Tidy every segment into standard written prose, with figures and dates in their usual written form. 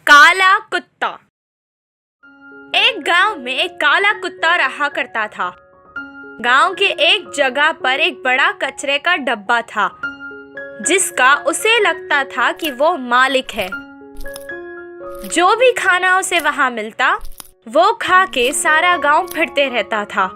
काला कुत्ता। एक गांव में एक काला कुत्ता रहा करता था। गांव के एक जगह पर एक बड़ा कचरे का डब्बा था, जिसका उसे लगता था कि वो मालिक है। जो भी खाना उसे वहां मिलता, वो खा के सारा गांव फिरते रहता था।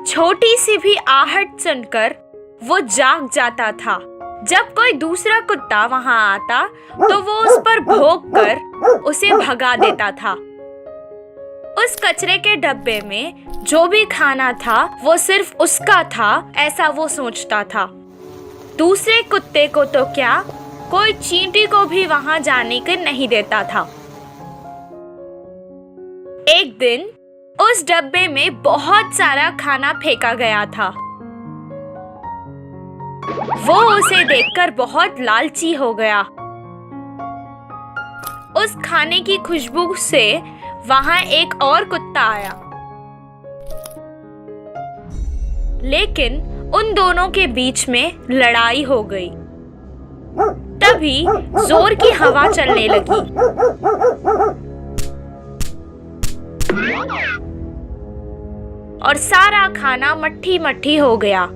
छोटी सी भी आहट सुनकर वो जाग जाता था। जब कोई दूसरा कुत्ता वहां आता तो वो उस पर भौंक कर उसे भगा देता था। उस कचरे के डब्बे में जो भी खाना था वो सिर्फ उसका था, ऐसा वो सोचता था। दूसरे कुत्ते को तो क्या, कोई चींटी को भी वहां जाने के नहीं देता था। एक दिन उस डब्बे में बहुत सारा खाना फेंका गया था। वो उसे देखकर बहुत लालची हो गया। उस खाने की खुशबू से वहां एक और कुत्ता आया, लेकिन उन दोनों के बीच में लड़ाई हो गई। तभी जोर की हवा चलने लगी। और सारा खाना मट्ठी मट्ठी हो गया।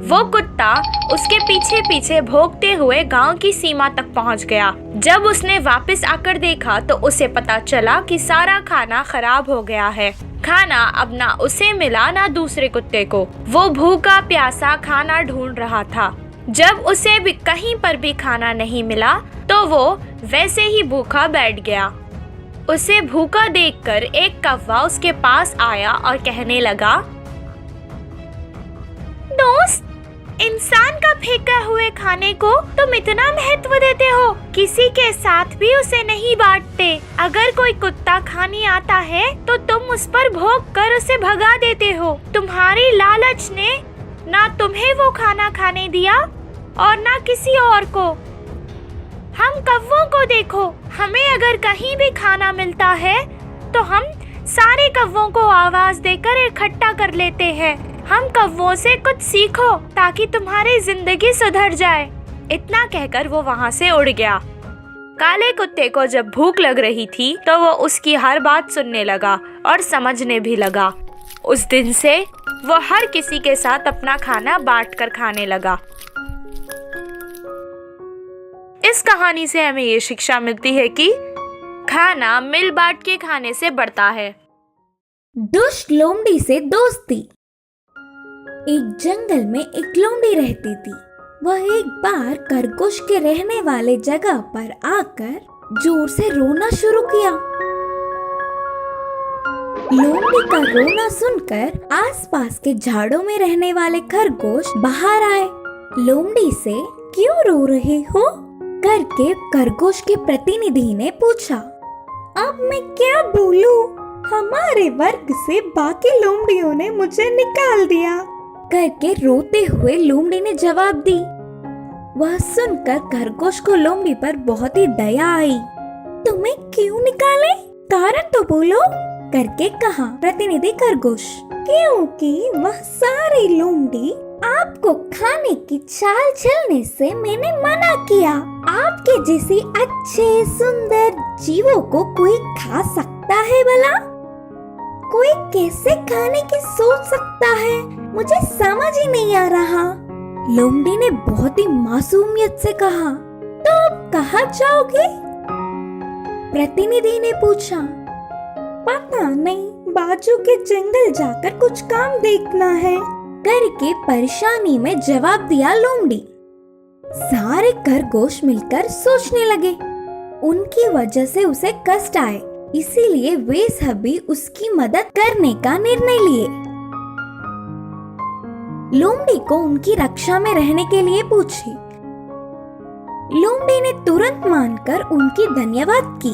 वो कुत्ता उसके पीछे पीछे भौंकते हुए गांव की सीमा तक पहुंच गया। जब उसने वापस आकर देखा तो उसे पता चला कि सारा खाना खराब हो गया है। खाना अब ना उसे मिला ना दूसरे कुत्ते को। वो भूखा प्यासा खाना ढूंढ रहा था। जब उसे भी कहीं पर भी खाना नहीं मिला तो वो वैसे ही भूखा बैठ गया। उसे भूखा देखकर एक कौवा उसके पास आया और कहने लगा, दोस्त, इंसान का फेंका हुए खाने को तुम इतना महत्व देते हो, किसी के साथ भी उसे नहीं बांटते। अगर कोई कुत्ता खाने आता है तो तुम उस पर भौंक कर उसे भगा देते हो। तुम्हारी लालच ने ना तुम्हें वो खाना खाने दिया और ना किसी और को। हम कौवों को देखो, हमें अगर कहीं भी खाना मिलता है तो हम सारे कौवों को आवाज देकर इकट्ठा कर लेते हैं। हम कौवों से कुछ सीखो ताकि तुम्हारी जिंदगी सुधर जाए। इतना कहकर वो वहां से उड़ गया। काले कुत्ते को जब भूख लग रही थी तो वो उसकी हर बात सुनने लगा और समझने भी लगा। उस दिन से वो हर किसी के साथ अपना खाना बांटकर खाने लगा। इस कहानी से हमें ये शिक्षा मिलती है कि खाना मिल बांट के खाने से बढ़ता है। दुष्ट लोमड़ी से दोस्ती। एक जंगल में एक लोमड़ी रहती थी। वह एक बार खरगोश के रहने वाले जगह पर आकर जोर से रोना शुरू किया। लोमड़ी का रोना सुनकर आसपास के झाड़ों में रहने वाले खरगोश बाहर आए। लोमड़ी से क्यों रो रहे हो करके खरगोश के प्रतिनिधि ने पूछा। अब मैं क्या बोलूं? हमारे वर्ग से बाकी लोमड़ियों ने मुझे निकाल दिया करके रोते हुए लोमड़ी ने जवाब दी। वह सुनकर खरगोश को लोमड़ी पर बहुत ही दया आई। तुम्हें क्यों निकाले? कारण तो बोलो करके कहा प्रतिनिधि खरगोश। क्योंकि वह सारी लोमड़ी आपको खाने की चाल चलने से मैंने मना किया। आपके जैसे अच्छे सुंदर जीवों को कोई खा सकता है भला? कोई कैसे खाने की सोच सकता है? मुझे समझ ही नहीं आ रहा। लोमड़ी ने बहुत ही मासूमियत से कहा। तो अब कहाँ जाओगे? प्रतिनिधि ने पूछा। पता नहीं, बाजू के जंगल जाकर कुछ काम देखना है करके परेशानी में जवाब दिया लोमड़ी। सारे खरगोश मिलकर सोचने लगे। उनकी वजह से उसे कष्ट आए, इसीलिए वे सभी उसकी मदद करने का निर्णय लिए। लोमड़ी को उनकी रक्षा में रहने के लिए पूछे। लोमड़ी ने तुरंत मानकर उनकी धन्यवाद की।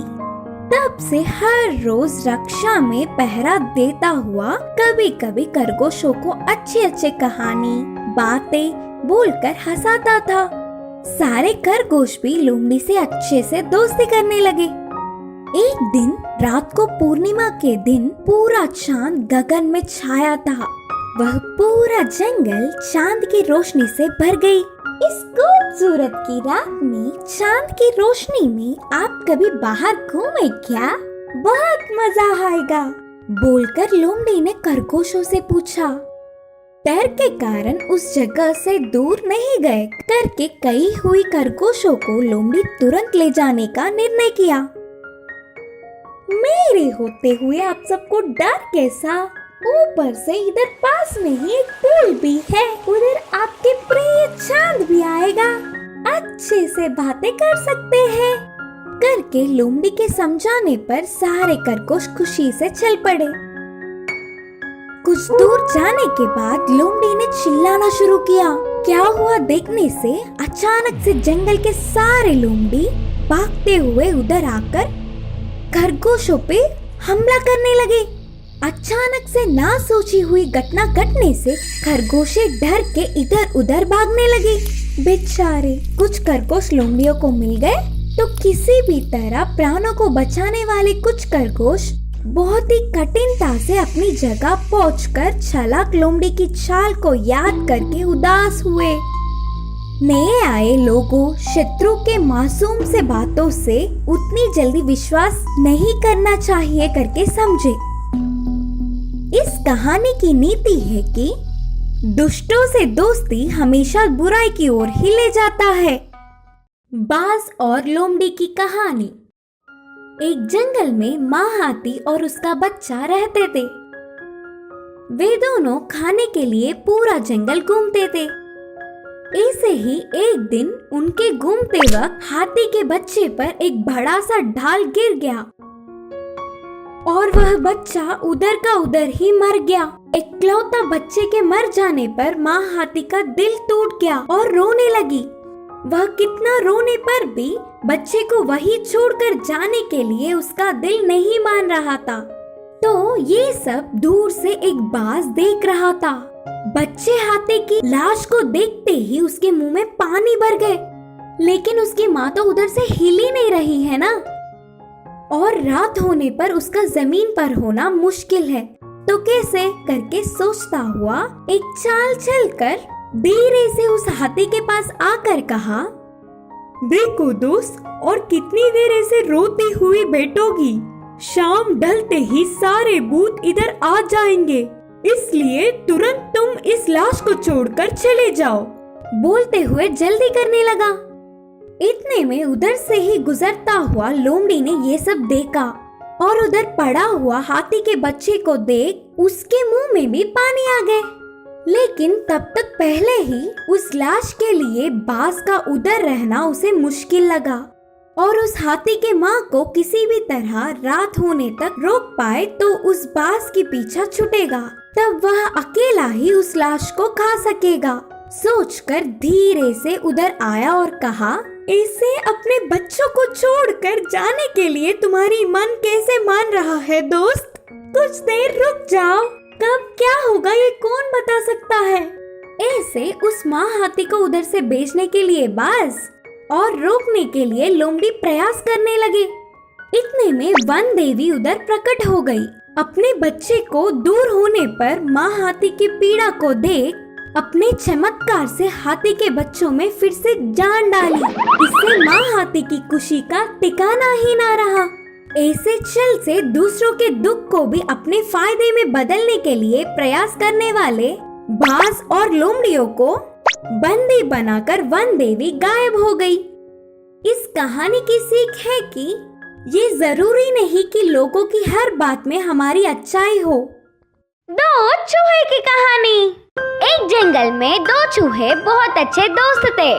तब से हर रोज रक्षा में पहरा देता हुआ कभी कभी खरगोशों को अच्छे अच्छे कहानी बातें बोलकर हंसाता था। सारे खरगोश भी लोमड़ी से अच्छे से दोस्ती करने लगे। एक दिन रात को पूर्णिमा के दिन पूरा चांद गगन में छाया था। वह पूरा जंगल चांद की रोशनी से भर गई। इस खूबसूरत की रात में चांद की रोशनी में आप कभी बाहर घूमे क्या? बहुत मजा आएगा, बोलकर लोमड़ी ने खरगोशों से पूछा। डर के कारण उस जगह से दूर नहीं गए करके कई हुई खरगोशों को लोमड़ी तुरंत ले जाने का निर्णय किया। मेरे होते हुए आप सबको डर कैसा? ऊपर से इधर पास में ही एक पुल भी है, उधर आपके प्रिय चांद भी आएगा, अच्छे से बातें कर सकते हैं करके लोमड़ी के समझाने पर सारे खरगोश खुशी से चल पड़े। कुछ दूर जाने के बाद लोमड़ी ने चिल्लाना शुरू किया। क्या हुआ देखने से अचानक से जंगल के सारे लोमड़ी भागते हुए उधर आकर खरगोशों पे हमला करने लगे। अचानक से ना सोची हुई घटना घटने से खरगोशे डर के इधर उधर भागने लगे। बेचारे कुछ खरगोश लोमड़ियों को मिल गए तो किसी भी तरह प्राणों को बचाने वाले कुछ खरगोश बहुत ही कठिनता से अपनी जगह पहुंचकर चालाक लोमड़ी की चाल को याद करके उदास हुए। नए आए लोगों शत्रु के मासूम से बातों से उतनी जल्दी विश्वास नहीं करना चाहिए करके समझे। इस कहानी की नीति है कि दुष्टों से दोस्ती हमेशा बुराई की ओर ही ले जाता है। बाज और लोमड़ी की कहानी। एक जंगल में माँ हाथी और उसका बच्चा रहते थे। वे दोनों खाने के लिए पूरा जंगल घूमते थे। ऐसे ही एक दिन उनके घूमते वक्त हाथी के बच्चे पर एक बड़ा सा ढाल गिर गया और वह बच्चा उधर का उधर ही मर गया। इकलौता बच्चे के मर जाने पर माँ हाथी का दिल टूट गया और रोने लगी। वह कितना रोने पर भी बच्चे को वही छोड़कर जाने के लिए उसका दिल नहीं मान रहा था। तो ये सब दूर से एक बाज देख रहा था। बच्चे हाथी की लाश को देखते ही उसके मुंह में पानी भर गए, लेकिन उसकी माँ तो उधर से हिल ही नहीं रही है ना, और रात होने पर उसका जमीन पर होना मुश्किल है। तो कैसे करके सोचता हुआ एक चाल चलकर धीरे से उस हाथी के पास आकर कहा, देखो दोस्त, और कितनी देर ऐसे रोती हुई बैठोगी? शाम ढलते ही सारे भूत इधर आ जाएंगे, इसलिए तुरंत तुम इस लाश को छोड़कर चले जाओ। बोलते हुए जल्दी करने लगा। इतने में उधर से ही गुजरता हुआ लोमड़ी ने ये सब देखा और उधर पड़ा हुआ हाथी के बच्चे को देख उसके मुंह में भी पानी आ गए। लेकिन तब तक पहले ही उस लाश के लिए बाज का उधर रहना उसे मुश्किल लगा और उस हाथी के माँ को किसी भी तरह रात होने तक रोक पाए तो उस बाज की पीछा छूटेगा, तब वह अकेला ही उस लाश को खा सकेगा। सोचकर धीरे से उधर आया और कहा, इसे अपने बच्चों को छोड़कर जाने के लिए तुम्हारी मन कैसे मान रहा है दोस्त? कुछ देर रुक जाओ, कब क्या होगा ये कौन बता सकता है। ऐसे उस माँ हाथी को उधर से भेजने के लिए बाज और रोकने के लिए लोमड़ी प्रयास करने लगे। इतने में वन देवी उधर प्रकट हो गई। अपने बच्चे को दूर होने पर माँ हाथी की पीड़ा को देख अपने चमत्कार से हाथी के बच्चों में फिर से जान डाली। इससे माँ हाथी की खुशी का ठिकाना ही ना रहा। ऐसे चल से दूसरों के दुख को भी अपने फायदे में बदलने के लिए प्रयास करने वाले बाज और लोमड़ियों को बंदी बनाकर वन देवी गायब हो गई। इस कहानी की सीख है कि ये जरूरी नहीं कि लोगों की हर बात में हमारी अच्छाई हो। दो चूहे की कहानी। एक जंगल में दो चूहे बहुत अच्छे दोस्त थे।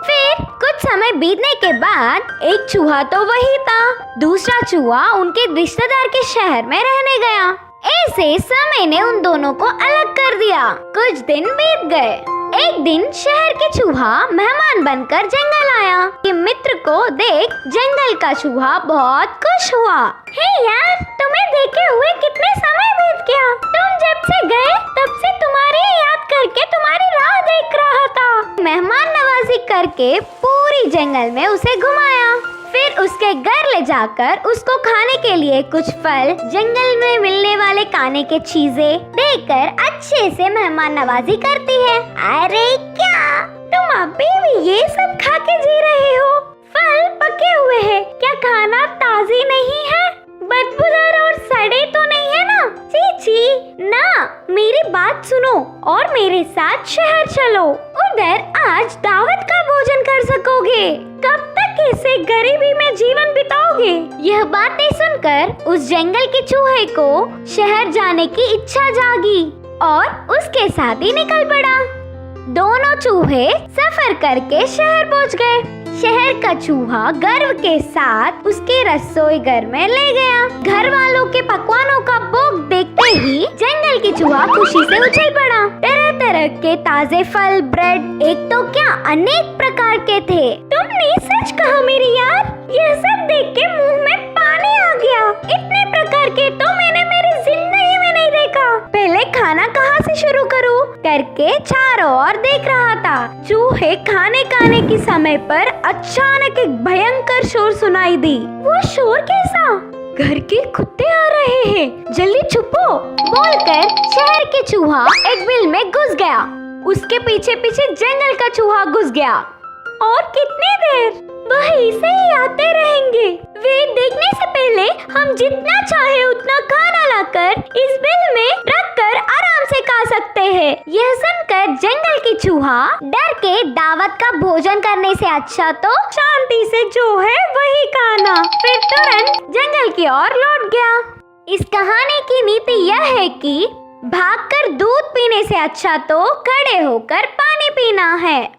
फिर कुछ समय बीतने के बाद एक चूहा तो वही था, दूसरा चूहा उनके रिश्तेदार के शहर में रहने गया। ऐसे समय ने उन दोनों को अलग कर दिया। कुछ दिन बीत गए। एक दिन शहर के चूहा मेहमान बनकर जंगल आया। कि मित्र को देख जंगल का चूहा बहुत खुश हुआ। हे यार, तुम्हें देखे हुए कितने समय बीत गया। तुम जब से गए तब से तुम्हारी याद करके तुम्हारी राह देख रहा था। मेहमान नवाजी करके पूरी जंगल में उसे घुमाया। फिर उसके घर ले जाकर उसको खाने के लिए कुछ फल, जंगल में मिलने वाले खाने के चीजें देकर अच्छे से मेहमान नवाजी करती है। अरे क्या तुम अभी भी ये सब खा के जी रहे हो? फल पके हुए हैं, क्या खाना ताजी नहीं है? बदबूदार और सड़े तो नहीं है ना? चीची ना, मेरी बात सुनो और मेरे साथ शहर चलो। उधर आज दावत का भोजन कर सकोगे। कब तक ऐसे गरीबी में जीवन बिताओगे? यह बातें सुनकर उस जंगल के चूहे को शहर जाने की इच्छा जागी और उसके साथ ही निकल पड़ा। दोनों चूहे सफर करके शहर पहुंच गए। शहर का चूहा गर्व के साथ उसके रसोई घर में ले गया। घर वालों के पकवानों का भोग देखते ही जंगल के चूहा खुशी से उछल पड़ा। तरह तरह के ताजे फल, ब्रेड, एक तो क्या अनेक प्रकार के थे। तुमने सच कहा मेरी यार, यह सब देख के मुंह में पानी आ गया। इतने प्रकार के तो मैंने मेरी जिंदगी में नहीं देखा। पहले खाना कहाँ से शुरू करूँ करके चारों ओर देख रहा था। चूहे खाने के समय पर अचानक एक भयंकर शोर सुनाई दी। वो शोर कैसा? घर के कुत्ते आ रहे हैं, जल्दी छुपो बोलकर शहर के चूहा एक बिल में घुस गया। उसके पीछे पीछे जंगल का चूहा घुस गया। और कितनी देर वह ऐसे ही आते रहेंगे। वे देखने से पहले हम जितना चाहे उतना खाना लाकर इस बिल में रखकर आराम से खा सकते हैं। यह सुनकर जंगल की चूहा डर के दावत का भोजन करने से अच्छा तो शांति से जो है वही खाना। फिर तुरंत जंगल की ओर लौट गया। इस कहानी की नीति यह है कि भागकर दूध पीने से अच्छा तो खड़े होकर पानी पीना है।